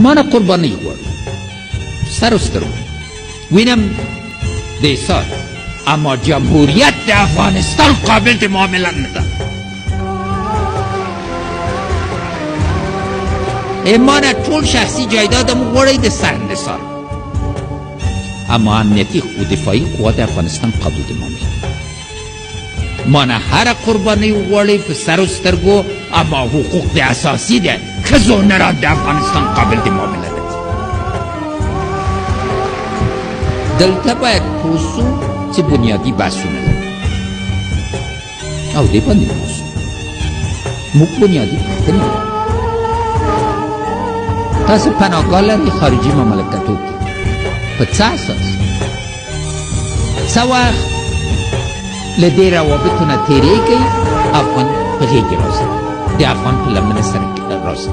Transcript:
ما نه قربانۍ غواړو سر و سترګو وینم د ایثار اما جمهوریت د افغانستان قابل د معاملت نه ده ما نه ټول شخصي جایداد مو غواړئ د سر نثار اما امنیتي و دفاعي قوات افغانستان قابل د معاملت ما نه هره قربانۍ غواړئ په سر و سترګو اما حقوق د اساسي ده ښځو نه د افغانستان قابل د معاملت ده دلته باید پوه سو چې بنیادي بحثونه لرو او دې باندې پوه سو موږ بنیادي پوښتنې لرو تاسو پناهګاه لرئ خارجي مملکتو کې په څه اساس څه وخت له دې روابطو نه تېرېږئ افغان په غېږې راځي د افغان په لمنه سره راځي